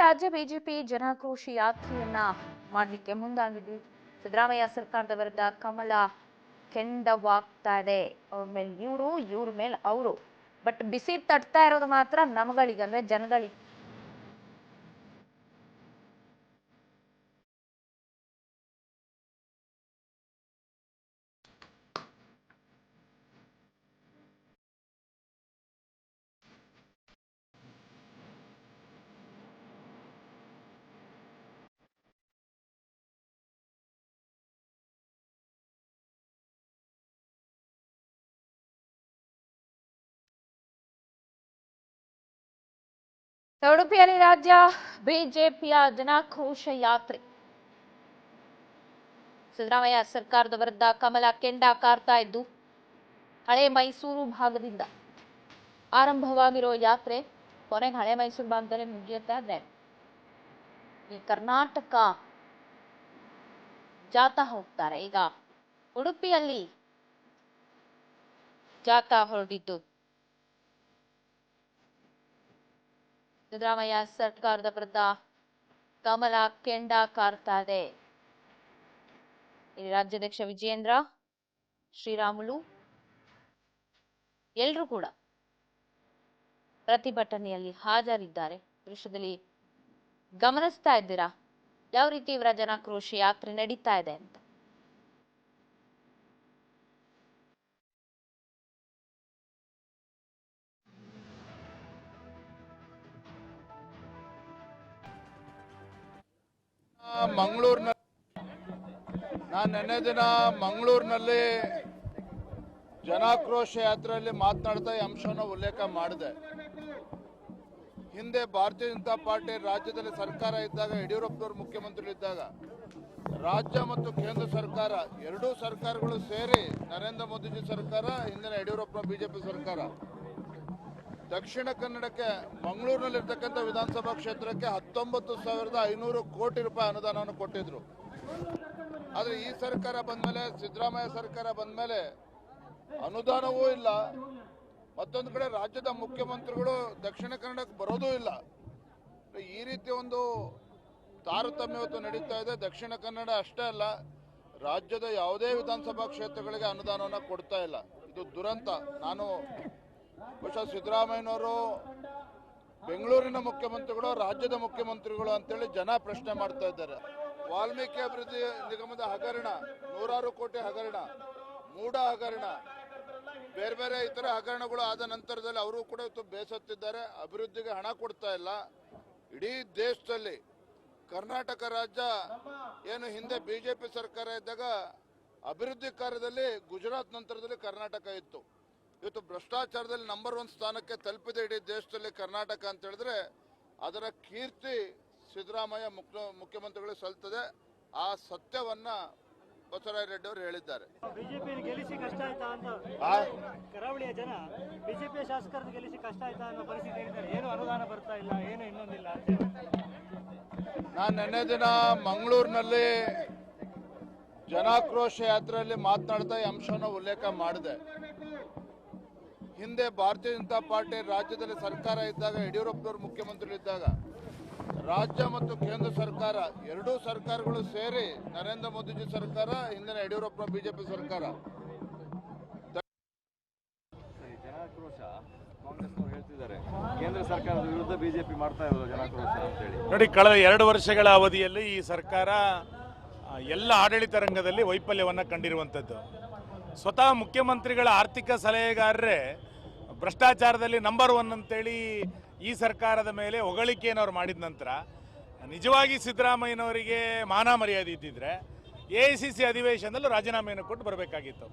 ರಾಜ್ಯ ಬಿಜೆಪಿ ಜನಾಕ್ರೋಶ ಯಾತ್ರೆಯನ್ನ ಮಾಡಲಿಕ್ಕೆ ಮುಂದಾಗಿದೆ. ಸಿದ್ದರಾಮಯ್ಯ ಸರ್ಕಾರದ ವಿರುದ್ಧ ಕಮಲ ಕೆಂಡವಾಗ್ತಾ ಇದೆ. ಅವ್ರ ಮೇಲೆ ಇವ್ರ ಮೇಲೆ ಅವರು. ಬಟ್ ಬಿಸಿ ತಟ್ತಾ ಇರೋದು ಮಾತ್ರ ನಮ್ಗಳಿಗೆ ಅಂದ್ರೆ ಜನಗಳಿಗೆ. ಉಡುಪಿಯಲ್ಲಿ ರಾಜ್ಯ ಬಿಜೆಪಿಯ ಜನಾಕ್ರೋಶ ಯಾತ್ರೆ. ಸಿದ್ದರಾಮಯ್ಯ ಸರ್ಕಾರದ ವಿರುದ್ಧ ಕಮಲ ಕೆಂಡ ಕಾರ್ತಾ ಇದ್ದು, ಹಳೆ ಮೈಸೂರು ಭಾಗದಿಂದ ಆರಂಭವಾಗಿರೋ ಯಾತ್ರೆ ಕೊನೆಗೆ ಹಳೆ ಮೈಸೂರು ಭಾಗದಲ್ಲಿ ಮುಗಿಯುತ್ತಾ ಇದೆ. ಈ ಕರ್ನಾಟಕ ಜಾಥಾ ಹೋಗ್ತಾರೆ. ಈಗ ಉಡುಪಿಯಲ್ಲಿ ಜಾಥಾ ಹೊರಟಿದ್ದು ಸಿದ್ದರಾಮಯ್ಯ ಸರ್ಕಾರದ ವಿರುದ್ಧ ಕಮಲ ಕೆಂಡ ಕಾರ್ತಾ ಇದೆ. ರಾಜ್ಯಾಧ್ಯಕ್ಷ ವಿಜಯೇಂದ್ರ, ಶ್ರೀರಾಮುಲು ಎಲ್ಲರೂ ಕೂಡ ಪ್ರತಿಭಟನೆಯಲ್ಲಿ ಹಾಜರಿದ್ದಾರೆ. ದೃಶ್ಯದಲ್ಲಿ ಗಮನಿಸ್ತಾ ಇದ್ದೀರಾ ಯಾವ ರೀತಿ ಇವರ ಜನಾಕ್ರೋಶ ಯಾತ್ರೆ ನಡೀತಾ ಇದೆ ಅಂತ. ನಾನು ನಿನ್ನೆ ದಿನ ಮಂಗಳೂರಿನಲ್ಲಿ ಜನಾಕ್ರೋಶ ಯಾತ್ರೆಯಲ್ಲಿ ಮಾತನಾಡ್ತಾ ಈ ಅಂಶವನ್ನು ಉಲ್ಲೇಖ ಮಾಡಿದೆ. ಹಿಂದೆ ಭಾರತೀಯ ಜನತಾ ಪಾರ್ಟಿ ರಾಜ್ಯದಲ್ಲಿ ಸರ್ಕಾರ ಇದ್ದಾಗ, ಯಡಿಯೂರಪ್ಪನವರು ಮುಖ್ಯಮಂತ್ರಿಗಳಿದ್ದಾಗ ರಾಜ್ಯ ಮತ್ತು ಕೇಂದ್ರ ಸರ್ಕಾರ ಎರಡೂ ಸರ್ಕಾರಗಳು ಸೇರಿ ನರೇಂದ್ರ ಮೋದಿಜಿ ಸರ್ಕಾರ, ಹಿಂದಿನ ಯಡಿಯೂರಪ್ಪ ಬಿಜೆಪಿ ಸರ್ಕಾರ ದಕ್ಷಿಣ ಕನ್ನಡಕ್ಕೆ ಮಂಗಳೂರಿನಲ್ಲಿರ್ತಕ್ಕಂಥ ವಿಧಾನಸಭಾ ಕ್ಷೇತ್ರಕ್ಕೆ 19,500 ಕೋಟಿ ರೂಪಾಯಿ ಅನುದಾನವನ್ನು ಕೊಟ್ಟಿದ್ರು. ಆದರೆ ಈ ಸರ್ಕಾರ ಬಂದಮೇಲೆ, ಸಿದ್ದರಾಮಯ್ಯ ಸರ್ಕಾರ ಬಂದಮೇಲೆ ಅನುದಾನವೂ ಇಲ್ಲ. ಮತ್ತೊಂದು ಕಡೆ ರಾಜ್ಯದ ಮುಖ್ಯಮಂತ್ರಿಗಳು ದಕ್ಷಿಣ ಕನ್ನಡಕ್ಕೆ ಬರೋದೂ ಇಲ್ಲ. ಈ ರೀತಿ ಒಂದು ತಾರತಮ್ಯ ಇವತ್ತು ನಡೀತಾ ಇದೆ. ದಕ್ಷಿಣ ಕನ್ನಡ ಅಷ್ಟೇ ಅಲ್ಲ, ರಾಜ್ಯದ ಯಾವುದೇ ವಿಧಾನಸಭಾ ಕ್ಷೇತ್ರಗಳಿಗೆ ಅನುದಾನವನ್ನು ಕೊಡ್ತಾ ಇಲ್ಲ. ಇದು ದುರಂತ. ನಾನು ಬಹುಶಃ ಸಿದ್ದರಾಮಯ್ಯನವರು ಬೆಂಗಳೂರಿನ ಮುಖ್ಯಮಂತ್ರಿಗಳು, ರಾಜ್ಯದ ಮುಖ್ಯಮಂತ್ರಿಗಳು ಅಂತೇಳಿ ಜನ ಪ್ರಶ್ನೆ ಮಾಡ್ತಾ ಇದ್ದಾರೆ. ವಾಲ್ಮೀಕಿ ಅಭಿವೃದ್ಧಿ ನಿಗಮದ ಹಗರಣ, 100 ಕೋಟಿ ಹಗರಣ, ಮೂಡ ಹಗರಣ, ಬೇರೆ ಬೇರೆ ಇತರ ಹಗರಣಗಳು ಆದ ನಂತರದಲ್ಲಿ ಅವರು ಕೂಡ ಇವತ್ತು ಬೇಸತ್ತಿದ್ದಾರೆ. ಅಭಿವೃದ್ಧಿಗೆ ಹಣ ಕೊಡ್ತಾ ಇಲ್ಲ. ಇಡೀ ದೇಶದಲ್ಲಿ ಕರ್ನಾಟಕ ರಾಜ್ಯ ಏನು ಹಿಂದೆ ಬಿಜೆಪಿ ಸರ್ಕಾರ ಇದ್ದಾಗ ಅಭಿವೃದ್ಧಿ ಕಾರ್ಯದಲ್ಲಿ ಗುಜರಾತ್ ನಂತರದಲ್ಲಿ ಕರ್ನಾಟಕ ಇತ್ತು. ಇವತ್ತು ಭ್ರಷ್ಟಾಚಾರದಲ್ಲಿ ನಂಬರ್ 1 ಸ್ಥಾನಕ್ಕೆ ತಲುಪಿದೆ ಇಡೀ ದೇಶದಲ್ಲಿ ಕರ್ನಾಟಕ ಅಂತ ಹೇಳಿದ್ರೆ ಅದರ ಕೀರ್ತಿ ಸಿದ್ದರಾಮಯ್ಯ ಮುಖ್ಯಮಂತ್ರಿಗಳು ಸಲ್ತದೆ. ಆ ಸತ್ಯವನ್ನ ಬಸವರಾಜ ರೆಡ್ಡಿ ಅವರು ಹೇಳಿದ್ದಾರೆ. ಬಿಜೆಪಿ ಗೆಲ್ಲಿಸಿ ಕಷ್ಟ ಆಯ್ತಾ ಅಂತ ಕರಾವಳಿಯ ಜನ ಬಿಜೆಪಿ ಶಾಸಕರನ್ನು ಗೆಲ್ಲಿಸಿ ಕಷ್ಟ ಆಯ್ತಾ ಅನ್ನೋ ಪರಿಸ್ಥಿತಿ ಹೇಳಿದ್ದಾರೆ. ಏನು ಅನುದಾನ ಬರ್ತಾ ಇಲ್ಲ, ಏನು ಇನ್ನೊಂದಿಲ್ಲ ಅಂತ. ನಾನು ನಿನ್ನೆ ದಿನ ಮಂಗಳೂರಿನಲ್ಲಿ ಜನಾಕ್ರೋಶ ಯಾತ್ರೆಯಲ್ಲಿ ಮಾತನಾಡ್ತಾ ಈ ಅಂಶವನ್ನು ಉಲ್ಲೇಖ ಮಾಡಿದೆ. ಹಿಂದೆ ಭಾರತೀಯ ಜನತಾ ಪಾರ್ಟಿ ರಾಜ್ಯದಲ್ಲಿ ಸರ್ಕಾರ ಇದ್ದಾಗ, ಯಡಿಯೂರಪ್ಪನವರು ಮುಖ್ಯಮಂತ್ರಿಗಳಿದ್ದಾಗ ರಾಜ್ಯ ಮತ್ತು ಕೇಂದ್ರ ಸರ್ಕಾರ ಎರಡೂ ಸರ್ಕಾರಗಳು ಸೇರಿ ನರೇಂದ್ರ ಮೋದಿಜಿ ಸರ್ಕಾರ, ಹಿಂದಿನ ಯಡಿಯೂರಪ್ಪ ಬಿಜೆಪಿ ಸರ್ಕಾರ ಜನಾಕ್ರೋಶ ಕಾಂಗ್ರೆಸ್ನವರು ಹೇಳ್ತಿದ್ದಾರೆ, ಕೇಂದ್ರ ಸರ್ಕಾರದ ವಿರುದ್ಧ ಬಿಜೆಪಿ ಮಾಡ್ತಾ ಇರೋದು ಜನಾಕ್ರೋಶ ಅಂತ ಹೇಳಿ. ನೋಡಿ, ಕಳೆದ 2 ವರ್ಷಗಳ ಅವಧಿಯಲ್ಲಿ ಈ ಸರ್ಕಾರ ಎಲ್ಲ ಆಡಳಿತ ರಂಗದಲ್ಲಿ ವೈಫಲ್ಯವನ್ನು ಕಂಡಿರುವಂಥದ್ದು. ಸ್ವತಃ ಮುಖ್ಯಮಂತ್ರಿಗಳ ಆರ್ಥಿಕ ಸಲಹೆಗಾರರೇ ಭ್ರಷ್ಟಾಚಾರದಲ್ಲಿ ನಂಬರ್ 1 ಅಂತೇಳಿ ಈ ಸರ್ಕಾರದ ಮೇಲೆ ಹೊಗಳಿಕೆಯನ್ನು ಅವ್ರು ಮಾಡಿದ ನಂತರ ನಿಜವಾಗಿ ಸಿದ್ದರಾಮಯ್ಯನವರಿಗೆ ಮಾನ ಮರ್ಯಾದೆ ಇದ್ದಿದ್ರೆ AICC ಅಧಿವೇಶನದಲ್ಲೂ ರಾಜೀನಾಮೆಯನ್ನು ಕೊಟ್ಟು ಬರಬೇಕಾಗಿತ್ತು.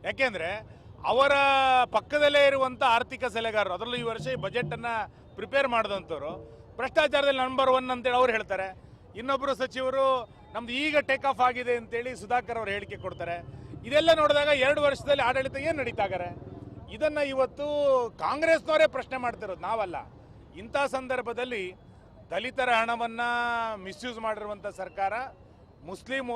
ಯಾಕೆಂದರೆ ಅವರ ಪಕ್ಕದಲ್ಲೇ ಇರುವಂಥ ಆರ್ಥಿಕ ಸಲಹೆಗಾರರು, ಅದರಲ್ಲೂ ಈ ವರ್ಷ ಈ ಬಜೆಟನ್ನು ಪ್ರಿಪೇರ್ ಮಾಡಿದಂಥವ್ರು ಭ್ರಷ್ಟಾಚಾರದಲ್ಲಿ ನಂಬರ್ 1 ಅಂತೇಳಿ ಅವ್ರು ಹೇಳ್ತಾರೆ. ಇನ್ನೊಬ್ಬರು ಸಚಿವರು ನಮ್ದು ಈಗ ಟೇಕ್ ಆಫ್ ಆಗಿದೆ ಅಂತೇಳಿ ಸುಧಾಕರ್ ಅವರು ಹೇಳಿಕೆ ಕೊಡ್ತಾರೆ. ಇದೆಲ್ಲ ನೋಡಿದಾಗ 2 ವರ್ಷದಲ್ಲಿ ಆಡಳಿತ ಏನು ನಡೀತಾಗಾರೆ? ಇದನ್ನು ಇವತ್ತು ಕಾಂಗ್ರೆಸ್ನವರೇ ಪ್ರಶ್ನೆ ಮಾಡ್ತಿರೋದು, ನಾವಲ್ಲ. ಇಂಥ ಸಂದರ್ಭದಲ್ಲಿ ದಲಿತರ ಹಣವನ್ನು ಮಿಸ್ಯೂಸ್ ಮಾಡಿರುವಂಥ ಸರ್ಕಾರ, ಮುಸ್ಲಿಂ